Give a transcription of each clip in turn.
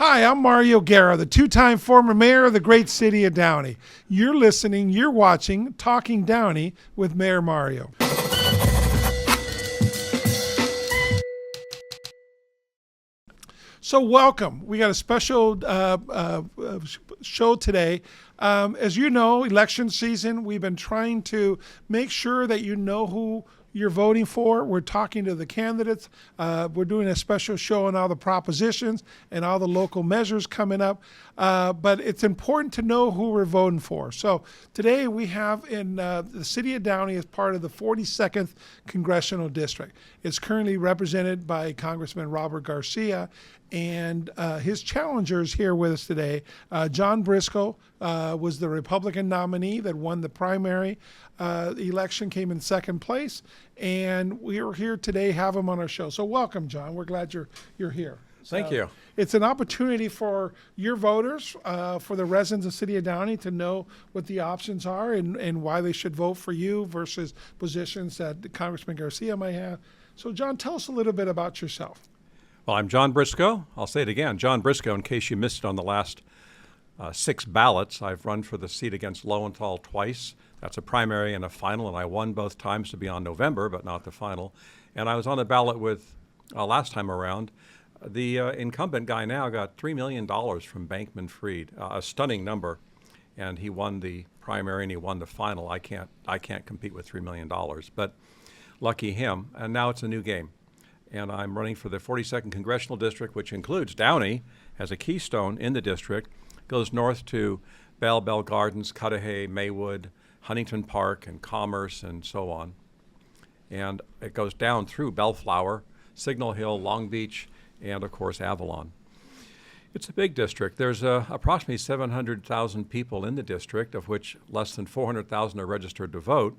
Hi, I'm Mario Guerra, the two-time former mayor of the great city of Downey. You're watching Talking Downey with Mayor Mario. So welcome. We got a special show today. As you know, election season, we've been trying to make sure that you know who you're voting for. We're talking to the candidates. We're doing a special show on all the propositions and all the local measures coming up. But it's important to know who we're voting for. So today we have in the city of Downey as part of the 42nd Congressional District. It's currently represented by Congressman Robert Garcia, and his challengers here with us today. John Briscoe was the Republican nominee that won the primary election, came in second place, and we are here today, have him on our show. So welcome, John. We're glad you're here. Thank you. It's an opportunity for your voters, for the residents of the city of Downey to know what the options are and why they should vote for you versus positions that Congressman Garcia might have. So John, tell us a little bit about yourself. Well, I'm John Briscoe. I'll say it again, John Briscoe, in case you missed it on the last 6 ballots. I've run for the seat against Lowenthal twice. That's a primary and a final, and I won both times to be on November, but not the final. And I was on the ballot with, last time around, the incumbent guy now got $3 million from Bankman-Fried, a stunning number. And he won the primary and he won the final. I can't compete with $3 million, but lucky him. And now it's a new game. And I'm running for the 42nd Congressional District, which includes Downey as a keystone in the district, goes north to Bell Gardens, Cudahy, Maywood, Huntington Park, and Commerce, and so on. And it goes down through Bellflower, Signal Hill, Long Beach, and, of course, Avalon. It's a big district. There's approximately 700,000 people in the district, of which less than 400,000 are registered to vote,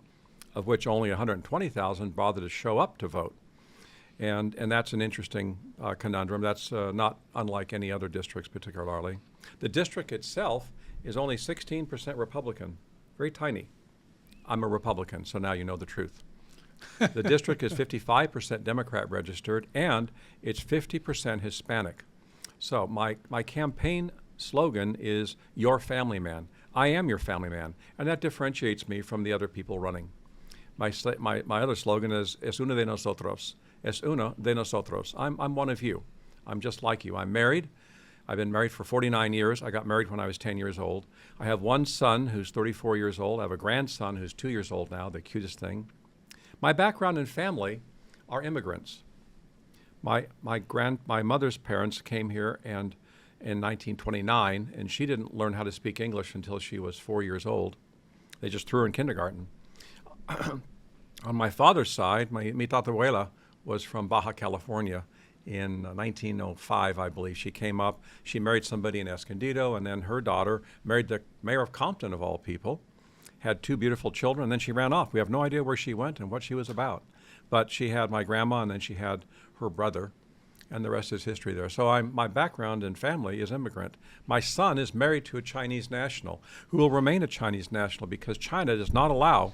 of which only 120,000 bother to show up to vote. And that's an interesting conundrum. That's not unlike any other districts particularly. The district itself is only 16% Republican, very tiny. I'm a Republican, so now you know the truth. The district is 55% Democrat registered, and it's 50% Hispanic. So my campaign slogan is "Your Family Man." I am your family man, and that differentiates me from the other people running. My other slogan is "Es uno de nosotros." Es uno de nosotros. I'm one of you. I'm just like you. I'm married. I've been married for 49 years. I got married when I was 10 years old. I have one son who's 34 years old. I have a grandson who's 2 years old now, the cutest thing. My background and family are immigrants. My mother's parents came here and in 1929, and she didn't learn how to speak English until she was 4 years old. They just threw her in kindergarten. On my father's side, mi tatabuela was from Baja California in 1905, I believe. She came up, she married somebody in Escondido, and then her daughter married the mayor of Compton, of all people, had 2 beautiful children, and then she ran off. We have no idea where she went and what she was about. But she had my grandma, and then she had her brother, and the rest is history there. So my background and family is immigrant. My son is married to a Chinese national who will remain a Chinese national because China does not allow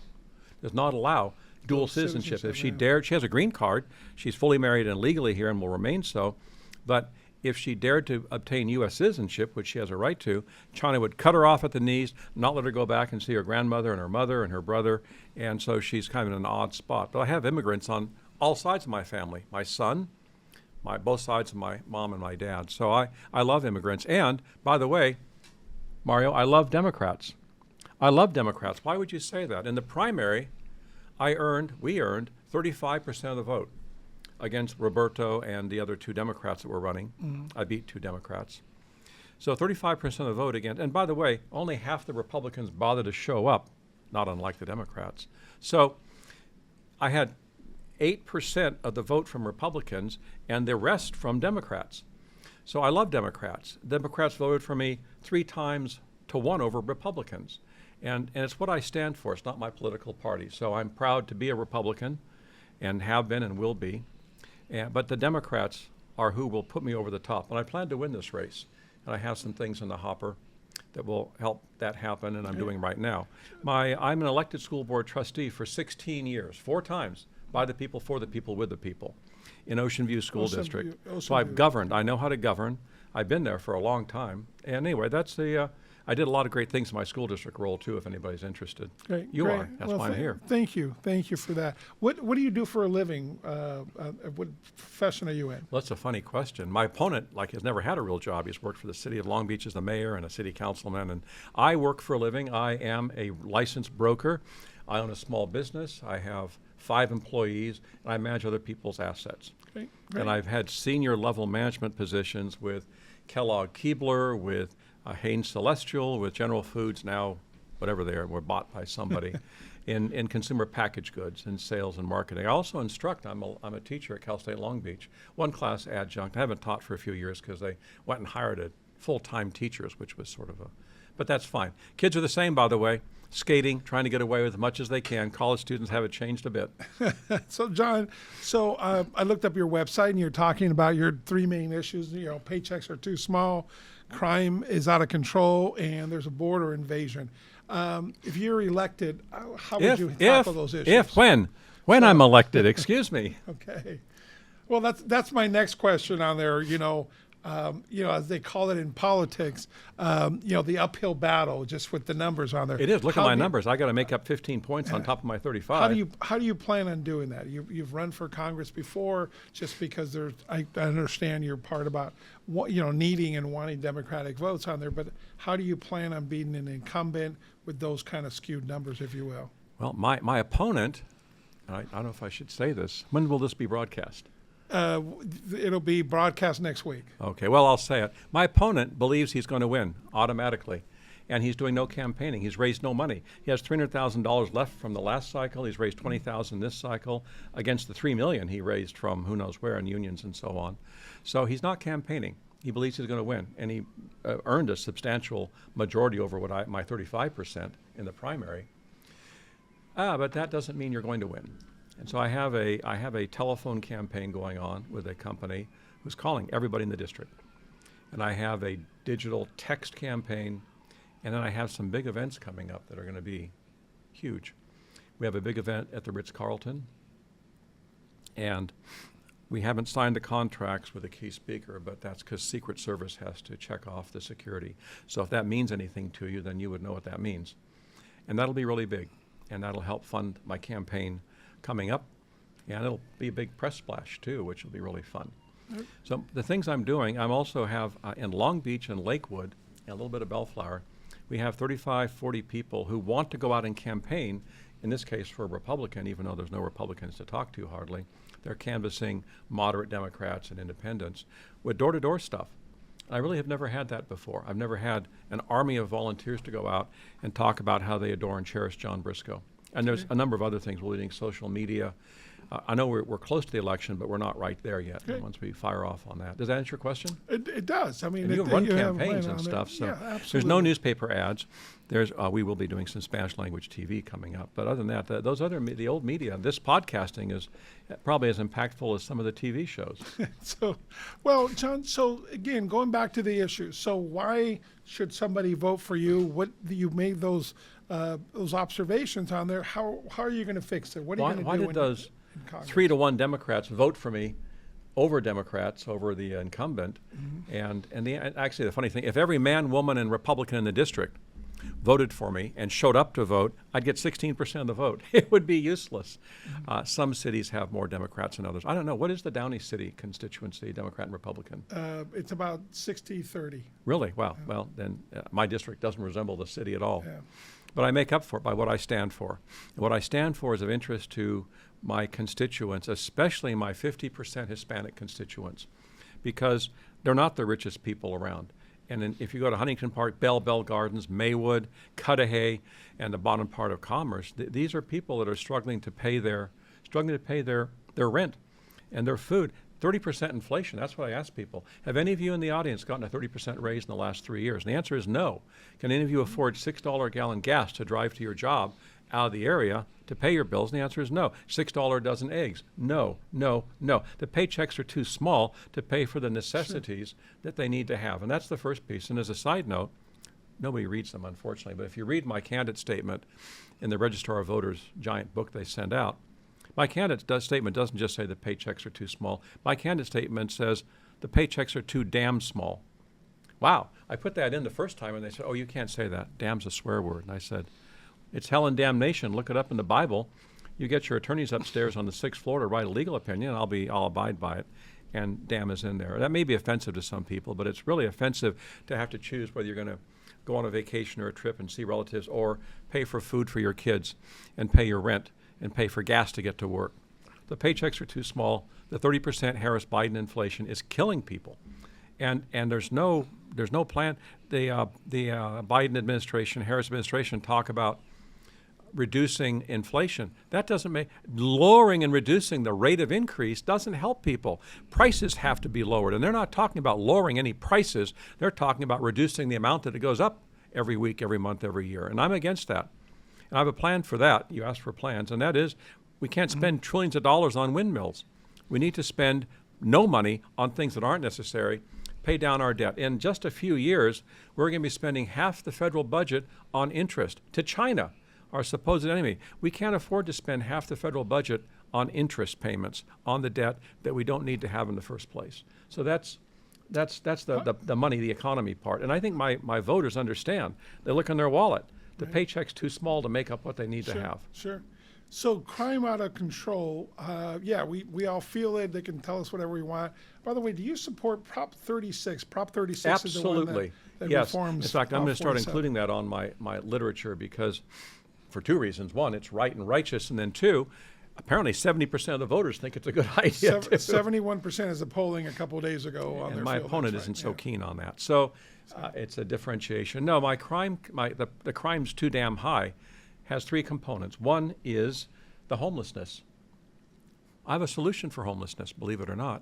dual citizenship. If she dared, she has a green card. She's fully married and legally here and will remain so. But if she dared to obtain U.S. citizenship, which she has a right to, China would cut her off at the knees, not let her go back and see her grandmother and her mother and her brother. And so she's kind of in an odd spot. But I have immigrants on all sides of my family. My son, both sides of my mom and my dad. So I love immigrants. And, by the way, Mario, I love Democrats. I love Democrats. Why would you say that? In the primary, we earned 35% of the vote against Roberto and the other 2 Democrats that were running. I beat 2 Democrats. So 35% of the vote against, and by the way, only half the Republicans bothered to show up, not unlike the Democrats. So I had 8% of the vote from Republicans and the rest from Democrats. So I love Democrats. Democrats voted for me 3 times to 1 over Republicans. And it's what I stand for. It's not my political party. So I'm proud to be a Republican and have been and will be. But the Democrats are who will put me over the top. And I plan to win this race. And I have some things in the hopper that will help that happen, and I'm doing right now. I'm an elected school board trustee for 16 years, 4 times, by the people, for the people, with the people, in Ocean View School District. So I've governed. I know how to govern. I've been there for a long time. And anyway, that's the. I did a lot of great things in my school district role too. If anybody's interested, Great. you great. are. That's Well, why I'm here. Thank you for that. What do you do for a living? What profession are you in? Well, that's a funny question. My opponent, has never had a real job. He's worked for the city of Long Beach as the mayor and a city councilman. And I work for a living. I am a licensed broker. I own a small business. I have 5 employees, and I manage other people's assets. Great. And I've had senior level management positions with Kellogg Keebler, with Hanes Celestial, with General Foods, now whatever they are, were bought by somebody, in consumer packaged goods and sales and marketing. I also instruct. I'm a teacher at Cal State Long Beach, one class adjunct. I haven't taught for a few years because they went and hired full-time teachers, which was sort of but that's fine. Kids are the same, by the way. Skating, trying to get away with as much as they can. College students haven't changed a bit. So, John, I looked up your website, and you're talking about your 3 main issues. Paychecks are too small, crime is out of control, and there's a border invasion. If you're elected, how would you tackle those issues? When I'm elected, excuse me. Okay. Well, that's my next question on there. As they call it in politics, the uphill battle, just with the numbers on there. It is. Look at my numbers. I got to make up 15 points on top of my 35. How do you plan on doing that? You've run for Congress before, just because I understand your part about needing and wanting Democratic votes on there. But how do you plan on being an incumbent with those kind of skewed numbers, if you will? Well, my opponent, I don't know if I should say this. When will this be broadcast? It'll be broadcast next week. Okay, well, I'll say it. My opponent believes he's going to win automatically, and he's doing no campaigning. He's raised no money. He has $300,000 left from the last cycle. He's raised $20,000 this cycle against the $3 million he raised from who knows where in unions and so on. So he's not campaigning. He believes he's going to win, and he earned a substantial majority over my 35% in the primary. But that doesn't mean you're going to win. And so I have a telephone campaign going on with a company who's calling everybody in the district. And I have a digital text campaign, and then I have some big events coming up that are going to be huge. We have a big event at the Ritz-Carlton, and we haven't signed the contracts with a key speaker, but that's because Secret Service has to check off the security. So if that means anything to you, then you would know what that means. And that'll be really big, and that'll help fund my campaign coming up, and it'll be a big press splash too, which will be really fun. So the things I'm doing, I'm also have in Long Beach and Lakewood, and a little bit of Bellflower, we have 35, 40 people who want to go out and campaign, in this case for a Republican, even though there's no Republicans to talk to hardly. They're canvassing moderate Democrats and independents with door-to-door stuff. I really have never had that before. I've never had an army of volunteers to go out and talk about how they adore and cherish John Briscoe. And there's a number of other things. We're leading social media. I know we're close to the election, but we're not right there yet. Okay. Once we fire off on that, does that answer your question? It does. I mean, And you run campaigns and stuff, so yeah, there's no newspaper ads. We will be doing some Spanish language TV coming up, but other than that, the old media, this podcasting is probably as impactful as some of the TV shows. Well, John. So again, going back to the issue. So why should somebody vote for you? What you made those observations on there? How are you going to fix it? What are you going to do? Why did those 3-to-1 Democrats vote for me over Democrats, over the incumbent? And actually the funny thing, if every man, woman, and Republican in the district voted for me and showed up to vote, I'd get 16% of the vote. It would be useless. Some cities have more Democrats than others. I don't know. What is the Downey City constituency, Democrat and Republican? It's about 60-30. Really? Wow. Yeah. Well, then my district doesn't resemble the city at all. Yeah. But I make up for it by what I stand for. And what I stand for is of interest to my constituents, especially my 50% Hispanic constituents, because they're not the richest people around. And if you go to Huntington Park, Bell Gardens, Maywood, Cudahy, and the bottom part of Commerce, these are people that are struggling to pay their rent and their food. 30% inflation, that's what I ask people. Have any of you in the audience gotten a 30% raise in the last 3 years? And the answer is no. Can any of you afford $6 a gallon gas to drive to your job out of the area to pay your bills? And the answer is no. $6 a dozen eggs? No, no, no. The paychecks are too small to pay for the necessities that they need to have. And that's the first piece. And as a side note, nobody reads them, unfortunately, but if you read my candidate statement in the Registrar of Voters giant book they send out, my candidate statement doesn't just say the paychecks are too small. My candidate statement says the paychecks are too damn small. Wow. I put that in the first time, and they said, oh, you can't say that. Damn's a swear word. And I said, it's hell and damnation. Look it up in the Bible. You get your attorneys upstairs on the 6th floor to write a legal opinion, and I'll abide by it. And damn is in there. That may be offensive to some people, but it's really offensive to have to choose whether you're going to go on a vacation or a trip and see relatives, or pay for food for your kids and pay your rent and pay for gas to get to work. The paychecks are too small. The 30% Harris-Biden inflation is killing people. And there's no plan. The Biden administration, Harris administration talk about reducing inflation. That doesn't make lowering and reducing the rate of increase doesn't help people. Prices have to be lowered, and they're not talking about lowering any prices. They're talking about reducing the amount that it goes up every week, every month, every year. And I'm against that. And I have a plan for that. You asked for plans, and that is we can't spend trillions of dollars on windmills. We need to spend no money on things that aren't necessary, pay down our debt. In just a few years, we're going to be spending half the federal budget on interest to China, our supposed enemy. We can't afford to spend half the federal budget on interest payments on the debt that we don't need to have in the first place. So that's the money, the economy part. And I think my voters understand. They look in their wallet. The paycheck's too small to make up what they need to have. Sure. So crime out of control, we all feel it. They can tell us whatever we want. By the way, do you support Prop 36? Prop 36 Absolutely. is the one that Yes. reforms. In fact, I'm going to start 47. including that on my literature because for two reasons. One, it's right and righteous, and then two, apparently 70% of the voters think it's a good idea. 71% is the polling a couple of days ago on And their my field. opponent That's isn't right. so keen on that. So it's a differentiation. No, the crime's too damn high has three components. One is the homelessness. I have a solution for homelessness, believe it or not.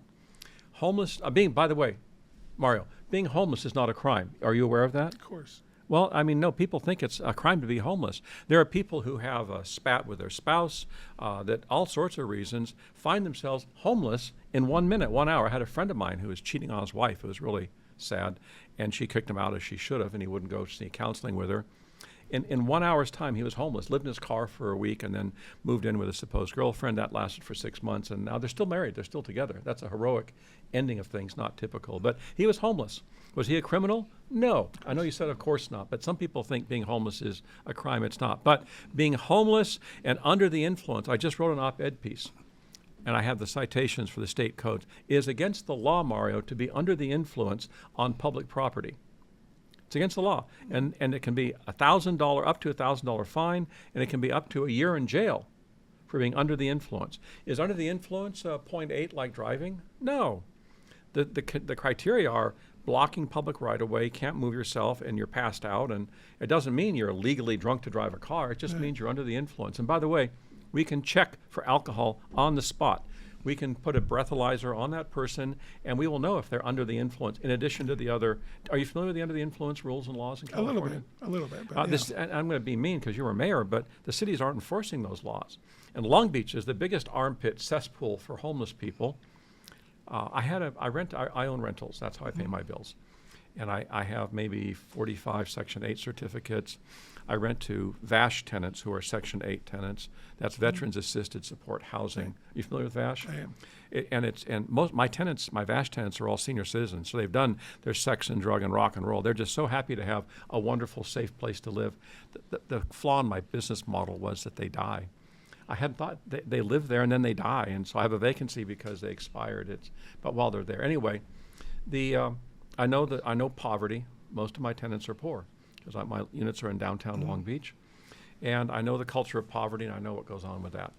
By the way, Mario, being homeless is not a crime. Are you aware of that? Of course. Well, I mean, no, people think it's a crime to be homeless. There are people who have a spat with their spouse, that all sorts of reasons find themselves homeless in 1 minute, 1 hour. I had a friend of mine who was cheating on his wife. It was really sad. And she kicked him out as she should have, and he wouldn't go see counseling with her. In 1 hour's time, he was homeless, lived in his car for a week, and then moved in with a supposed girlfriend. That lasted for 6 months, and now they're still married. They're still together. That's a heroic ending of things, not typical. But he was homeless. Was he a criminal? No. I know you said of course not, but some people think being homeless is a crime. It's not. But being homeless and under the influence, I just wrote an op-ed piece, and I have the citations for the state codes, is against the law, Mario, to be under the influence on public property. It's against the law, and it can be $1,000, up to $1,000 fine, and it can be up to a year in jail for being under the influence. Is under the influence 0.8 like driving? No. The criteria are blocking public right-of-way, can't move yourself, and you're passed out, and it doesn't mean you're legally drunk to drive a car. It just means you're under the influence. And by the way, we can check for alcohol on the spot. We can put a breathalyzer on that person, and we will know if they're under the influence, in addition to the other. Are you familiar with the under the influence rules and laws in California? A little bit. But yeah. I'm going to be mean because you're a mayor, but the cities aren't enforcing those laws. And Long Beach is the biggest armpit cesspool for homeless people. I own rentals. That's how I pay my bills. And I have maybe 45 Section 8 certificates. I rent to VASH tenants who are Section 8 tenants. That's Veterans Assisted Support Housing. Are you familiar with VASH? I am. Most my VASH tenants are all senior citizens, so they've done their sex and drug and rock and roll. They're just so happy to have a wonderful, safe place to live. The flaw in my business model was that they die. I had thought they live there and then they die, and so I have a vacancy because they expired. But while they're there, anyway, I know poverty. Most of my tenants are poor because my units are in downtown Long Beach, and I know the culture of poverty, and I know what goes on with that.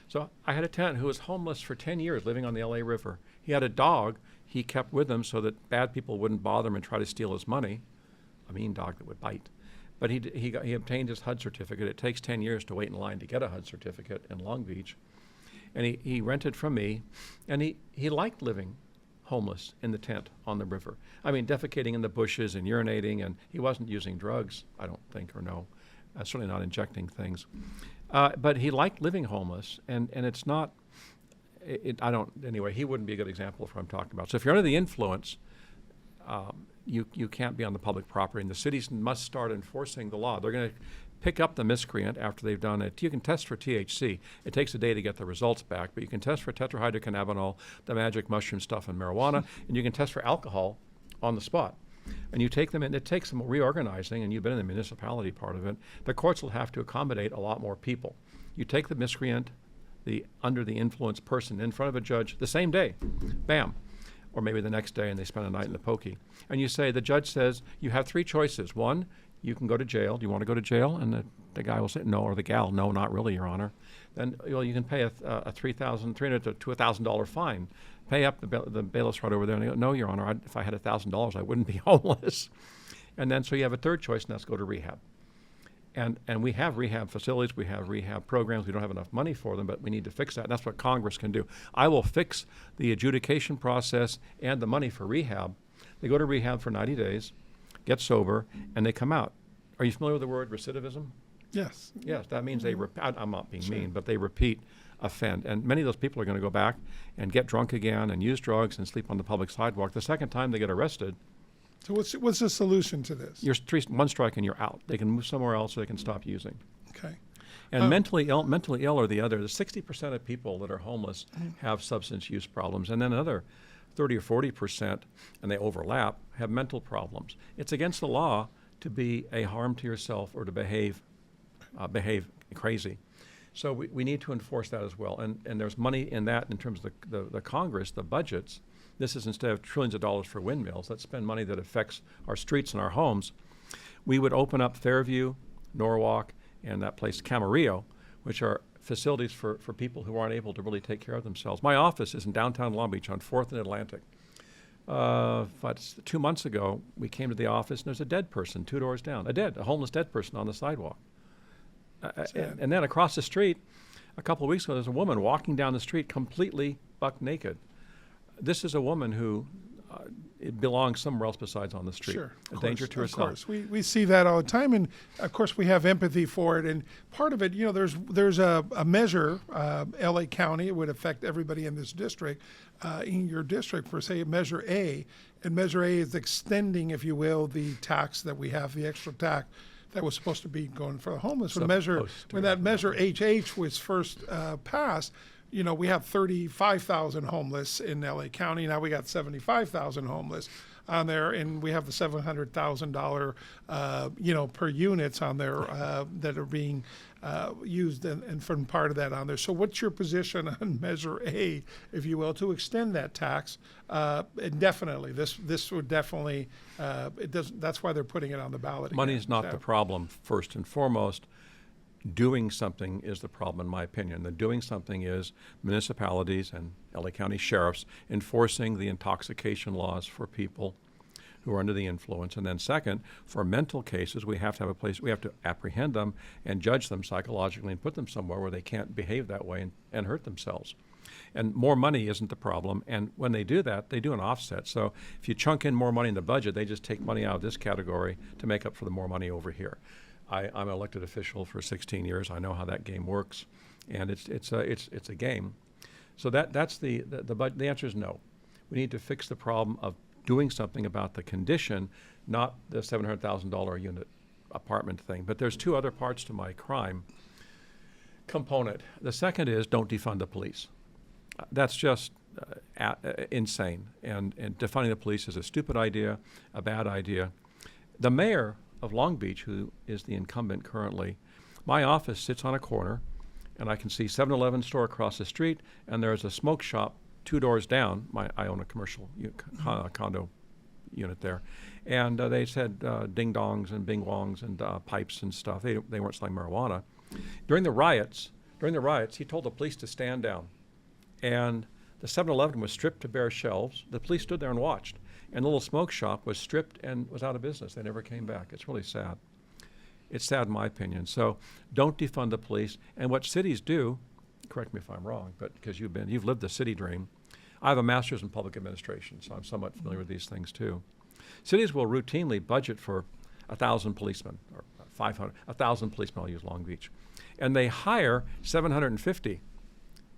So I had a tenant who was homeless for 10 years, living on the LA River. He had a dog he kept with him so that bad people wouldn't bother him and try to steal his money. A mean dog that would bite. But he obtained his HUD certificate. It takes 10 years to wait in line to get a HUD certificate in Long Beach. And he rented from me, and he liked living homeless in the tent on the river. I mean, defecating in the bushes and urinating, and he wasn't using drugs, I don't think, or no. Certainly not injecting things. But he liked living homeless, and it's not, anyway, he wouldn't be a good example of what I'm talking about. So if you're under the influence, you can't be on the public property, and the cities must start enforcing the law. They're going to pick up the miscreant after they've done it. You can test for THC. It takes a day to get the results back, but you can test for tetrahydrocannabinol, the magic mushroom stuff in marijuana, and you can test for alcohol on the spot. and you take them in. It takes some reorganizing, and you've been in the municipality part of it. The courts will have to accommodate a lot more people. You take the miscreant, the under the influence person in front of a judge the same day, bam, or maybe the next day, and they spend a night in the pokey. And you say, the judge says, you have three choices. One, you can go to jail. Do you want to go to jail? And the guy will say, no, or the gal, no, not really, Your Honor. Then you can pay a $300 to $1,000 fine. Pay up the bailiff's right over there. And they go, no, Your Honor, if I had $1,000, I wouldn't be homeless. And then so you have a third choice, and that's go to rehab. And we have rehab facilities, we have rehab programs. We don't have enough money for them, but we need to fix that. And that's what Congress can do. I will fix the adjudication process and the money for rehab. They go to rehab for 90 days, get sober, and they come out. Are you familiar with the word recidivism? Yes. Yes, that means they I'm not being mean, but they repeat offend. And many of those people are going to go back and get drunk again and use drugs and sleep on the public sidewalk. The second time they get arrested, So what's the solution to this? you're one strike and you're out. They can move somewhere else or they can stop using. Okay. And mentally ill are the other. The 60% of people that are homeless have substance use problems, and then another 30 or 40%, and they overlap, have mental problems. It's against the law to be a harm to yourself or to behave crazy. So we need to enforce that as well. And there's money in that in terms of the Congress, the budgets. This is instead of trillions of dollars for windmills, let's spend money that affects our streets and our homes. We would open up Fairview, Norwalk, and that place Camarillo, which are facilities for people who aren't able to really take care of themselves. My office is in downtown Long Beach on 4th and Atlantic. But 2 months ago, we came to the office, and there's a dead person 2 doors down, a homeless dead person on the sidewalk. And then across the street, a couple of weeks ago, there's a woman walking down the street completely buck naked. This is a woman who it belongs somewhere else besides on the street. Sure, a danger to herself. Of course, we see that all the time, and of course we have empathy for it. And part of it, there's a measure, LA County, it would affect everybody in this district, in your district, for say Measure A, and Measure A is extending, if you will, the tax that we have, the extra tax that was supposed to be going for the homeless. When that Measure HH was first passed, we have 35,000 homeless in LA County. Now we got 75,000 homeless on there, and we have the $700,000, per units on there that are being used, and from part of that on there. So what's your position on Measure A, if you will, to extend that tax indefinitely? This would definitely, it doesn't. That's why they're putting it on the ballot. Money is not the problem, first and foremost. Doing something is the problem, in my opinion. The doing something is municipalities and LA County sheriffs enforcing the intoxication laws for people who are under the influence. And then second, for mental cases, we have to have a place, we have to apprehend them and judge them psychologically and put them somewhere where they can't behave that way and hurt themselves. And more money isn't the problem. And when they do that, they do an offset. So if you chunk in more money in the budget, they just take money out of this category to make up for the more money over here. I'm an elected official for 16 years. I know how that game works, and it's a game. So that's the answer is no. We need to fix the problem of doing something about the condition, not the $700,000 a unit apartment thing. But there's two other parts to my crime component. The second is don't defund the police. That's just insane. And defunding the police is a stupid idea, a bad idea. The mayor of Long Beach, who is the incumbent currently, my office sits on a corner, and I can see 7-Eleven store across the street, and there's a smoke shop 2 doors down. I own a commercial condo unit there, and they said ding dongs and bing wongs and pipes and stuff. They weren't selling marijuana. During the riots, he told the police to stand down, and the 7-Eleven was stripped to bare shelves. The police stood there and watched. And the little smoke shop was stripped and was out of business. They never came back. It's really sad. It's sad in my opinion. So don't defund the police. And what cities do, correct me if I'm wrong, but because you've lived the city dream. I have a master's in public administration, so I'm somewhat familiar with these things too. Cities will routinely budget for 1,000 policemen, or 500, 1,000 policemen, I'll use Long Beach. And they hire 750.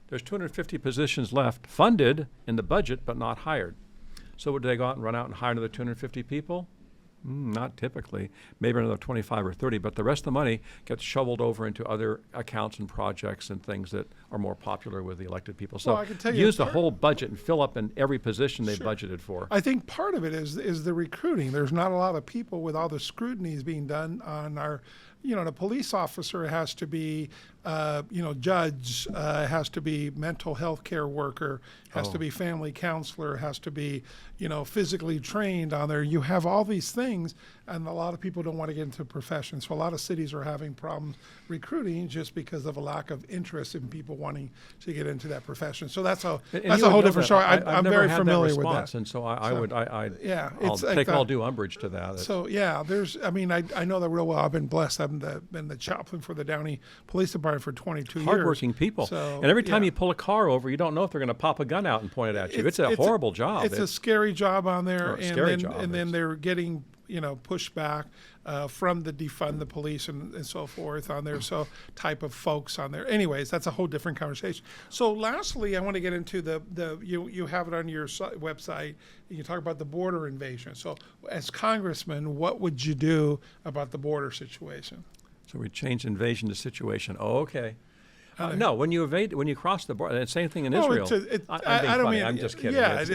There's 250 positions left, funded in the budget, but not hired. So would they go out and run out and hire another 250 people? Not typically. Maybe another 25 or 30, but the rest of the money gets shoveled over into other accounts and projects and things that are more popular with the elected people. So Well, I can tell you use the part- whole budget and fill up in every position they've Sure. budgeted for. I think part of it is the recruiting. There's not a lot of people with all the scrutinies being done on our, the police officer has to be, judge, has to be mental health care worker, has to be family counselor, has to be, physically trained on there. You have all these things, and a lot of people don't want to get into the profession. So a lot of cities are having problems recruiting just because of a lack of interest in people wanting to get into that profession. So that's a And that's you a would whole know different that. story. I've I'm never very had familiar that with response, that. and so I'll it's like take the- all due umbrage to that. So yeah, I know that real well. I've been blessed. I've been the chaplain for the Downey Police Department for 22 years. Hardworking people. So, and every time yeah. you pull a car over, you don't know if they're going to pop a gun out and point it at you. It's a horrible job. It's a scary job on there, and scary then job. and then It's- they're getting pushback from the defund the police and so forth on there. So type of folks on there. Anyways, that's a whole different conversation. So lastly, I want to get into you have it on your website. You talk about the border invasion. So as congressman, what would you do about the border situation? So we changed invasion to situation. Oh, okay. No, when you cross the border, same thing in Israel. I'm being funny. I'm just kidding. Yeah, it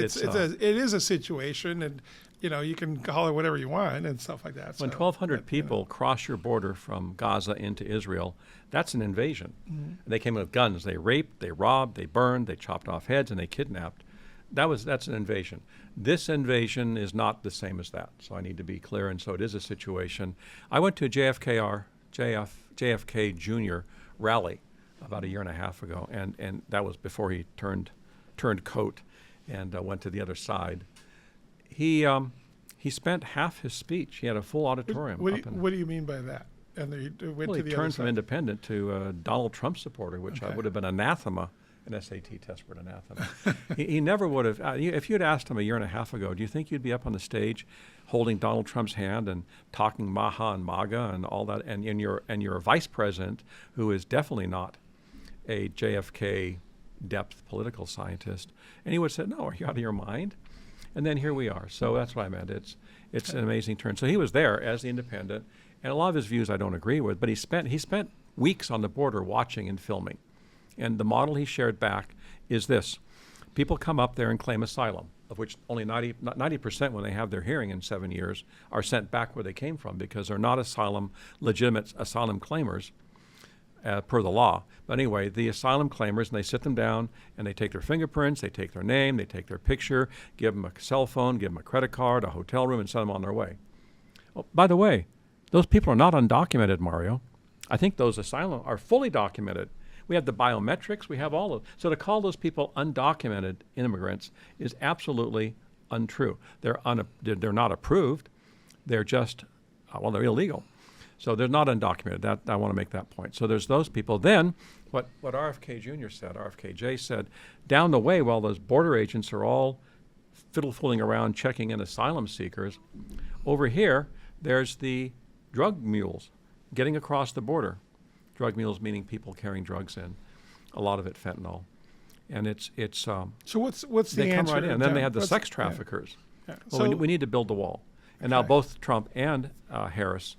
is a situation, and you can call it whatever you want and stuff like that. when so, 1,200 but, people cross your border from Gaza into Israel, that's an invasion. Mm-hmm. They came with guns. They raped, they robbed, they burned, they chopped off heads, and they kidnapped. That's an invasion. This invasion is not the same as that. So I need to be clear, and so it is a situation. I went to a JFK Jr. rally about a year and a half ago, and that was before he turned coat and went to the other side. He spent half his speech. He had a full auditorium. What do you mean by that? And he went to He the turned other from side. independent to a Donald Trump supporter, which Okay. would have been anathema, an SAT test for an anathema. he never would have. If you had asked him a year and a half ago, do you think you'd be up on the stage holding Donald Trump's hand and talking Maha and MAGA and all that, and you're a vice president who is definitely not a JFK depth political scientist, and he would have said, "No, are you out of your mind?" And then here we are. So that's what I meant. It's an amazing turn. So he was there as the independent, and a lot of his views I don't agree with, but he spent weeks on the border watching and filming. And the model he shared back is this. People come up there and claim asylum, of which only 90% when they have their hearing in 7 years are sent back where they came from because they're not legitimate asylum claimers per the law. But anyway, the asylum claimers, and they sit them down and they take their fingerprints, they take their name, they take their picture, give them a cell phone, give them a credit card, a hotel room, and send them on their way. Oh, by the way, those people are not undocumented, Mario. I think those asylum are fully documented. We have the biometrics. We have all of. So to call those people undocumented immigrants is absolutely untrue. They're not approved. They're just they're illegal. So they're not undocumented. I want to make that point. So there's those people. Then what RFK Jr. said, RFKJ said, down the way while those border agents are all fiddle-fooling around checking in asylum seekers, over here there's the drug mules getting across the border. Drug mules meaning people carrying drugs in, a lot of it fentanyl, and it's. So what's the they answer? come right in, and then they have the What's- sex traffickers. Yeah. Well, So we need to build the wall, and now Okay. both Trump and Harris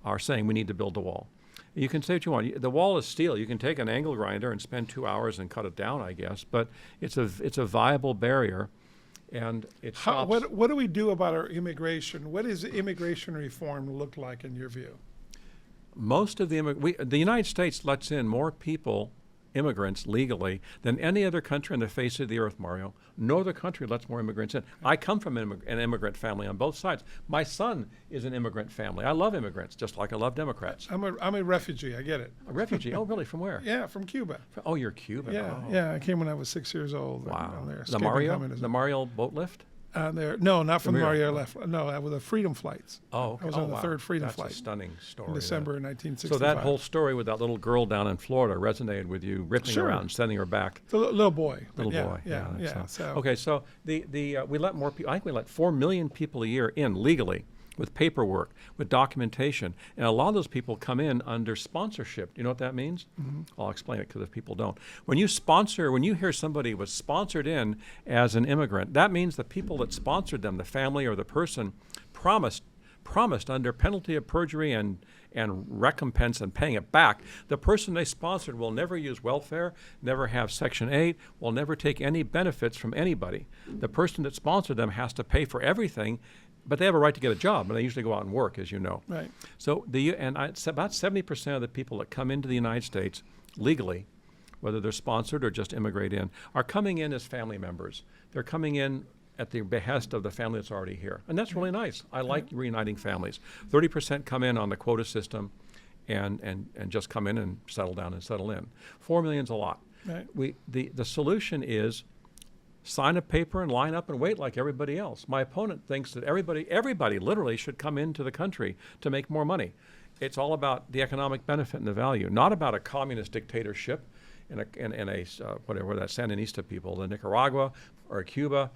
are saying we need to build the wall. You can say what you want. The wall is steel. You can take an angle grinder and spend 2 hours and cut it down, I guess. But it's a viable barrier, and it stops. what do we do about our immigration? What does immigration reform look like in your view? Most of the United States lets in more immigrants legally than any other country on the face of the earth, Mario. No other country lets more immigrants in. I come from an immigrant family on both sides. My son is an immigrant family. I love immigrants, just like I love Democrats. I'm a refugee. I get it. A refugee? Oh, really? From where? Yeah, from Cuba. Oh, you're Cuban. Yeah, Oh. yeah. I came when I was 6 years old. Wow. On there, The escaping Mario? communism. The Mario boat lift? No, not from the Mario. Mario left. No, that was the Freedom Flights. Oh, okay. I was on the wow. third Freedom That's Flight a stunning story. in December of 1965. So that whole story with that little girl down in Florida resonated with you, ripping her Sure. out and sending her back. The little boy. But Little yeah, boy. Yeah, that's yeah. how- So Okay, so we let more people. I think we let 4 million people a year in legally, with paperwork, with documentation, and a lot of those people come in under sponsorship. Do you know what that means? Mm-hmm. I'll explain it because if people don't. When you hear somebody was sponsored in as an immigrant, that means the people that sponsored them, the family or the person, promised promised under penalty of perjury and recompense and paying it back. The person they sponsored will never use welfare, never have Section 8, will never take any benefits from anybody. The person that sponsored them has to pay for everything, but they have a right to get a job, and they usually go out and work, as you know. Right. So it's about 70% of the people that come into the United States legally, whether they're sponsored or just immigrate in, are coming in as family members. They're coming in at the behest of the family that's already here. And that's really nice. I like reuniting families. 30% come in on the quota system and just come in and settle down and settle in. 4 million's a lot. Right. The solution is sign a paper and line up and wait like everybody else. My opponent thinks that everybody literally should come into the country to make more money. It's all about the economic benefit and the value, not about a communist dictatorship in a whatever that Sandinista people, the Nicaragua or Cuba.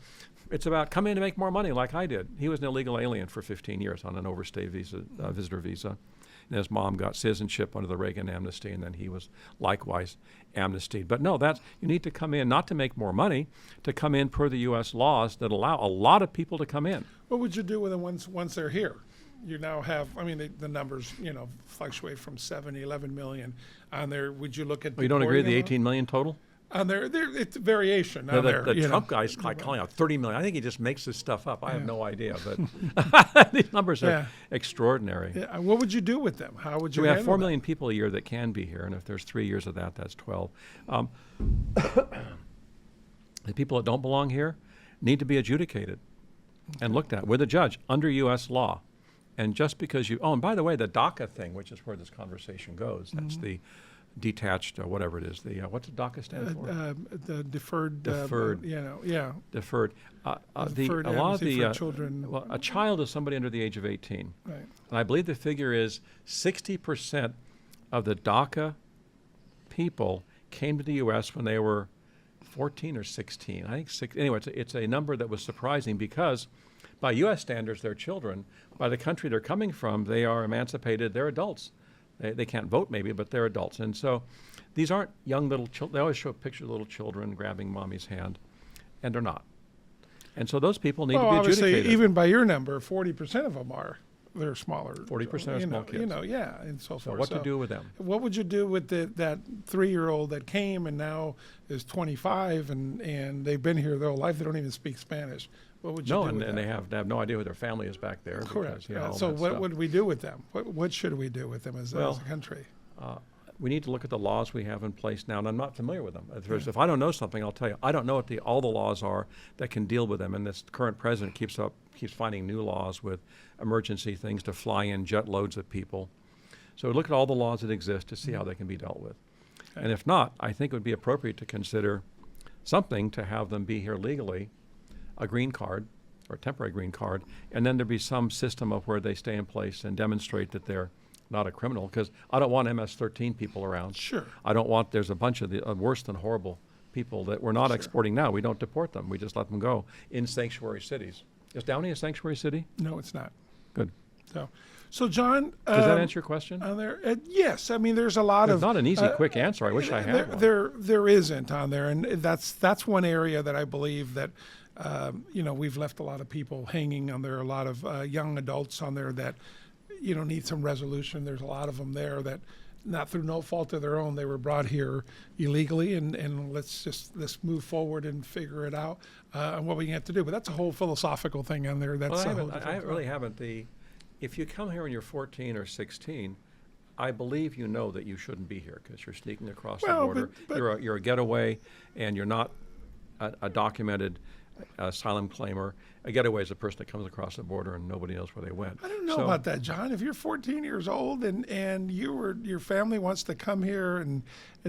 It's about come in to make more money like I did. He was an illegal alien for 15 years on an overstay visa, visitor visa. And his mom got citizenship under the Reagan amnesty, and then he was likewise amnestied. But no, you need to come in not to make more money, to come in per the U.S. laws that allow a lot of people to come in. What would you do with them once they're here? You now have, I mean, the numbers, fluctuate from 7 to 11 million on there. Would you look at? Well, you don't agree with the 18 million total? On there, it's variation. On there, the Trump guy's calling out 30 million. I think he just makes this stuff up. I have no idea, but these numbers are extraordinary. Yeah. What would you do with them? How would you? So we have 4 handle million people a year that can be here, and if there's 3 years of that, that's 12. The people that don't belong here need to be adjudicated and looked at with a judge under U.S. law. And just because and by the way, the DACA thing, which is where this conversation goes, that's the detached, whatever it is. What's the DACA stand for? The deferred. Deferred. Deferred. Deferred a lot of for children. Well, a child is somebody under the age of 18. Right. And I believe the figure is 60% of the DACA people came to the U.S. when they were 14 or 16. I think anyway, it's a number that was surprising because by U.S. standards, they're children. By the country they're coming from, they are emancipated. They're adults. They can't vote maybe, but they're adults. And so these aren't young little children. They always show pictures of little children grabbing mommy's hand, and they're not. And so those people need to be obviously, adjudicated. even by your number, 40% of them they're smaller. 40% are small kids. And so forth. What to do with them? What would you do with that 3-year-old that came and now is 25 and they've been here their whole life? They don't even speak Spanish. What would you do with and that? they have no idea who their family is back there. Correct. Because, So what would we do with them? What should we do with them as a country? We need to look at the laws we have in place now, and I'm not familiar with them. If I don't know something, I'll tell you. I don't know what all the laws are that can deal with them, and this current president keeps finding new laws with emergency things to fly in jet loads of people. So look at all the laws that exist to see how they can be dealt with. Okay. And if not, I think it would be appropriate to consider something to have them be here legally, a green card or a temporary green card, and then there'd be some system of where they stay in place and demonstrate that they're not a criminal, because I don't want MS-13 people around. Sure. I don't want, there's a bunch of the worse than horrible people that we're not exporting now. We don't deport them. We just let them go in sanctuary cities. Is Downey a sanctuary city? No, it's not. Good. So John, does that answer your question? Yes. I mean, there's a lot There's of not an easy, quick answer. I wish I had one. There isn't on there, and that's one area that I believe that we've left a lot of people hanging on there. A lot of young adults on there that need some resolution. There's a lot of them there that, not through no fault of their own, they were brought here illegally, and let's move forward and figure it out on what we have to do. But that's a whole philosophical thing on there. That's I really haven't. If you come here when you're 14 or 16, I believe you know that you shouldn't be here because you're sneaking across the border. But you're a getaway, and you're not a documented asylum claimer. A getaway is a person that comes across the border and nobody knows where they went. I don't know about that, John. If you're 14 years old and your family wants to come here and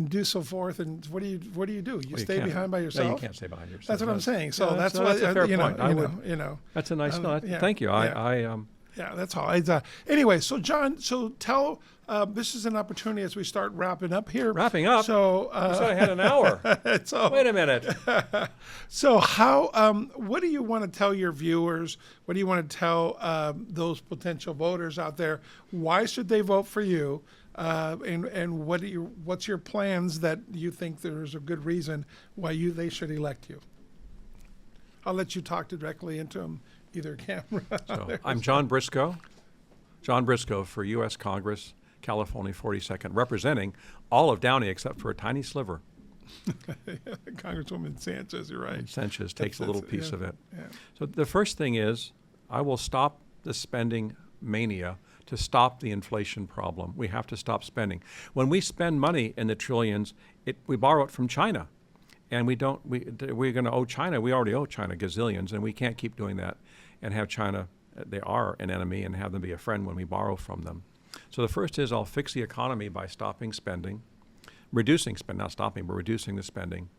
do so forth, and what do you do? You stay behind by yourself? No, you can't stay behind yourself. That's what I'm saying. So that's a fair point. That's a nice. Thank you. Yeah, that's all. Anyway, so John, tell. This is an opportunity as we start wrapping up here. Wrapping up. So you said I had an hour. Wait a minute. So what do you want to tell your viewers? What do you want to tell those potential voters out there? Why should they vote for you? And what's your plans that you think there's a good reason why they should elect you? I'll let you talk directly into them, either camera. So I'm John Briscoe. John Briscoe for U.S. Congress, California 42nd, representing all of Downey except for a tiny sliver. Congresswoman Sanchez, you're right. And Sanchez takes a little piece of it. Yeah. So the first thing is, I will stop the spending mania to stop the inflation problem. We have to stop spending. When we spend money in the trillions, we borrow it from China. And we're going to owe China. We already owe China gazillions, and we can't keep doing that and have China, they are an enemy, and have them be a friend when we borrow from them. So the first is I'll fix the economy by stopping spending, reducing spend, not stopping, but reducing the spending.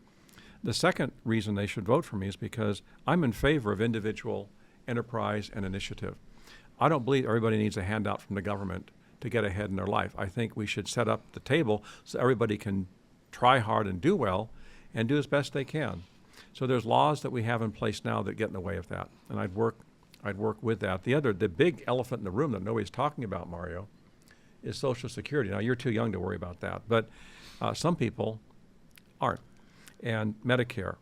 The second reason they should vote for me is because I'm in favor of individual enterprise and initiative. I don't believe everybody needs a handout from the government to get ahead in their life. I think we should set up the table so everybody can try hard and do well and do as best they can. So there's laws that we have in place now that get in the way of that, and I'd work with that. The big elephant in the room that nobody's talking about, Mario, is Social Security. Now, you're too young to worry about that, but some people aren't. And Medicare.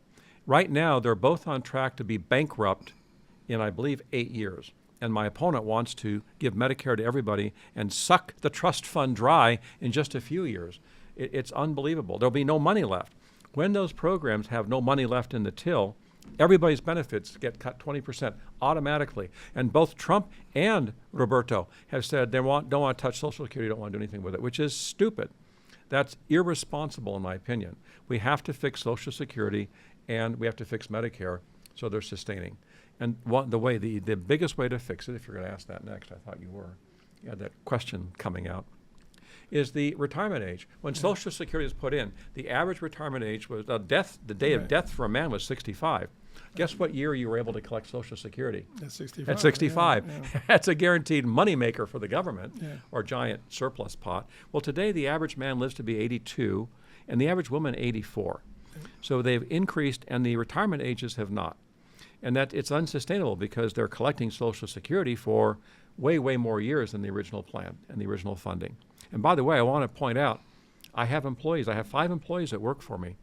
Right now, they're both on track to be bankrupt in, I believe, 8 years. And my opponent wants to give Medicare to everybody and suck the trust fund dry in just a few years. It's unbelievable. There'll be no money left. When those programs have no money left in the till, everybody's benefits get cut 20% automatically. And both Trump and Roberto have said they don't want to touch Social Security, don't want to do anything with it, which is stupid. That's irresponsible, in my opinion. We have to fix Social Security, and we have to fix Medicare so they're sustaining. And the biggest way to fix it, if you're going to ask that next, I thought you were, you had that question coming out, is the retirement age. When Social Security was put in, the average retirement age was the day of death for a man was 65. Guess what year you were able to collect Social Security? At 65. At 65. Yeah. That's a guaranteed moneymaker for the government or giant surplus pot. Well, today the average man lives to be 82 and the average woman 84. So they've increased and the retirement ages have not. And that it's unsustainable because they're collecting Social Security for way, way more years than the original plan and the original funding. And by the way, I want to point out, I have employees. I have 5 employees that work for me.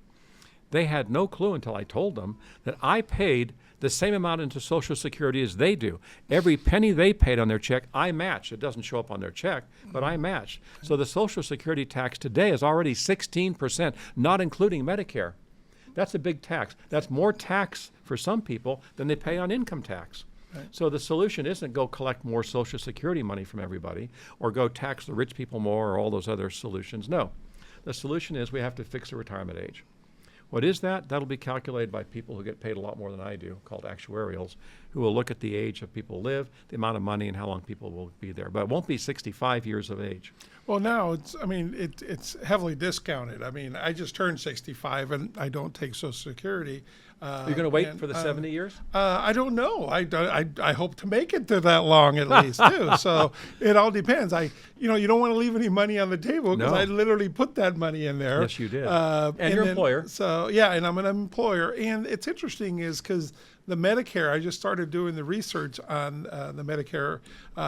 They had no clue until I told them that I paid the same amount into Social Security as they do. Every penny they paid on their check, I match. It doesn't show up on their check, but I match. So the Social Security tax today is already 16%, not including Medicare. That's a big tax. That's more tax for some people than they pay on income tax. Right. So the solution isn't go collect more Social Security money from everybody or go tax the rich people more or all those other solutions. No. The solution is we have to fix the retirement age. What is that? That'll be calculated by people who get paid a lot more than I do, called actuarials, who will look at the age of people who live, the amount of money, and how long people will be there. But it won't be 65 years of age. Well, now it's heavily discounted. I mean, I just turned 65 and I don't take Social Security. You're going to wait for the 70 years? I don't know. I hope to make it to that long at least too. So it all depends. You don't want to leave any money on the table because I literally put that money in there. Yes, you did. And your employer. So yeah, and I'm an employer. And it's interesting is because the Medicare, I just started doing the research on the Medicare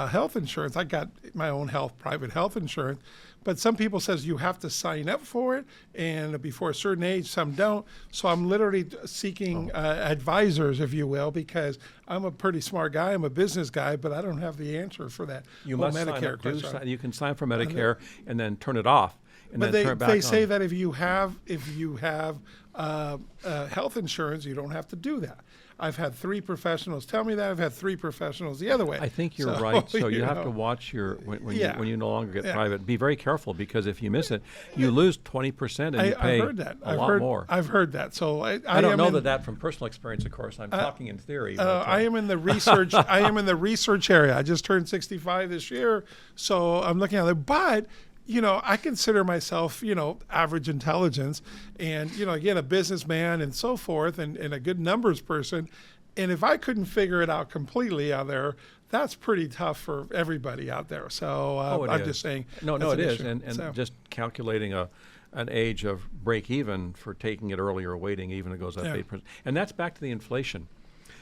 health insurance. I got my own private health insurance, but some people says you have to sign up for it, and before a certain age, some don't. So I'm literally seeking advisors, if you will, because I'm a pretty smart guy. I'm a business guy, but I don't have the answer for that. You must Medicare sign up. You can sign for Medicare and then turn it off. But they say that if you have health insurance, you don't have to do that. I've had 3 professionals tell me that. I've had 3 professionals the other way. I think you're right. So you have to watch when you no longer get private. Be very careful because if you miss it, you lose 20% and you pay a lot more. I've heard that. So I don't know that from personal experience, of course. I'm talking in theory. I am in the research. I am in the research area. I just turned 65 this year, so I'm looking at it. But I consider myself, average intelligence and, again, a businessman and so forth and a good numbers person. And if I couldn't figure it out completely out there, that's pretty tough for everybody out there. So I'm just saying. No, it is. And just calculating an age of break even for taking it early or waiting, even it goes up 8%. And that's back to the inflation.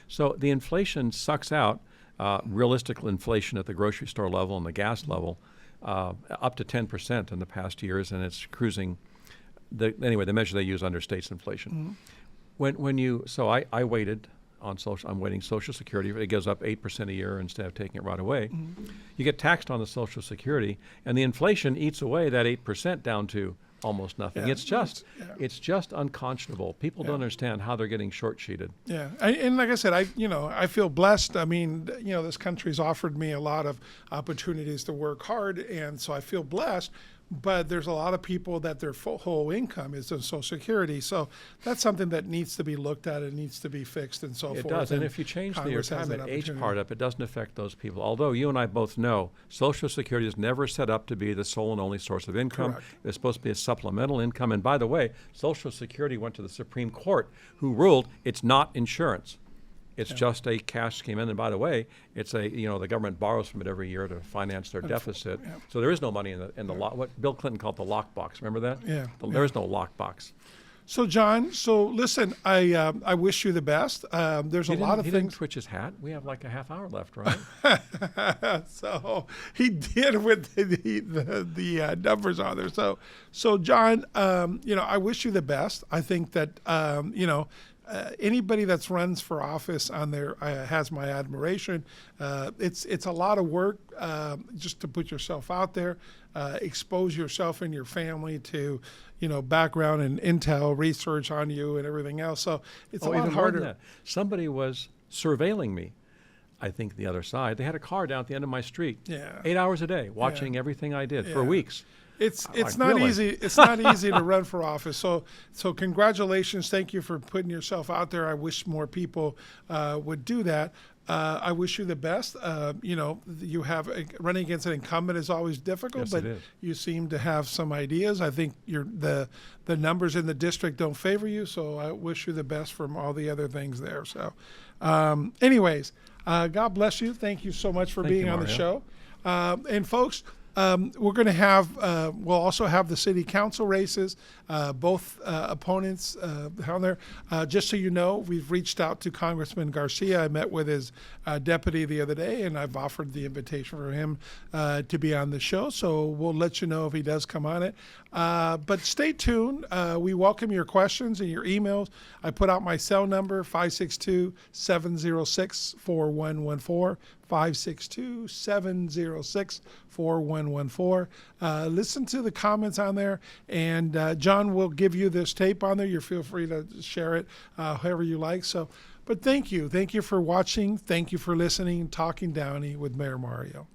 So the inflation sucks out realistic inflation at the grocery store level and the gas level. Up to 10% in the past years, and it's cruising. The measure they use understates inflation. Mm-hmm. I waited on waiting Social Security. It goes up 8% a year instead of taking it right away. You get taxed on the Social Security, and the inflation eats away that 8% down to almost nothing. Yeah. It's just unconscionable. People don't understand how they're getting short-sheeted. Yeah, and like I said, I feel blessed. I mean, this country's offered me a lot of opportunities to work hard, and so I feel blessed. But there's a lot of people that their whole income is on Social Security, so that's something that needs to be looked at. It needs to be fixed and so forth. It does, and if you change the Congress has that retirement age opportunity. part up, it doesn't affect those people. Although you and I both know Social Security is never set up to be the sole and only source of income. Correct. It's supposed to be a supplemental income. And by the way, Social Security went to the Supreme Court, who ruled it's not insurance. It's just a cash scheme. And by the way, it's the government borrows from it every year to finance their deficit. Yeah. So there is no money in the what Bill Clinton called the lockbox. Remember that? Yeah. There is no lockbox. So John, listen, I wish you the best. There's a lot of He things. didn't twitch his hat. We have like a half hour left, right? So he did with the numbers on there. So John, I wish you the best. I think that anybody that runs for office on there has my admiration. It's a lot of work just to put yourself out there, expose yourself and your family to background and intel research on you and everything else. So it's a lot even more harder. than that. Somebody was surveilling me. I think the other side. They had a car down at the end of my street. Yeah. 8 hours a day, watching everything I did for Yeah. weeks. It's Like, not really? easy. It's not easy to run for office. So congratulations. Thank you for putting yourself out there. I wish more people would do that. I wish you the best. You have running against an incumbent is always difficult, Yes, but it is. you seem to have some ideas. I think the numbers in the district don't favor you, so I wish you the best from all the other things there. So, anyways, God bless you. Thank you so much for Thank being you, on the Mario. show. And folks, we're going to have, we'll also have the city council races, both opponents down there. Just so you know, we've reached out to Congressman Garcia. I met with his deputy the other day, and I've offered the invitation for him to be on the show. So we'll let you know if he does come on it. But stay tuned. We welcome your questions and your emails. I put out my cell number, 562-706-4114. 562-706-4114. Listen to the comments on there, and John will give you this tape on there. You feel free to share it however you like. But thank you for watching. Thank you for listening. Talking Downey with Mayor Mario.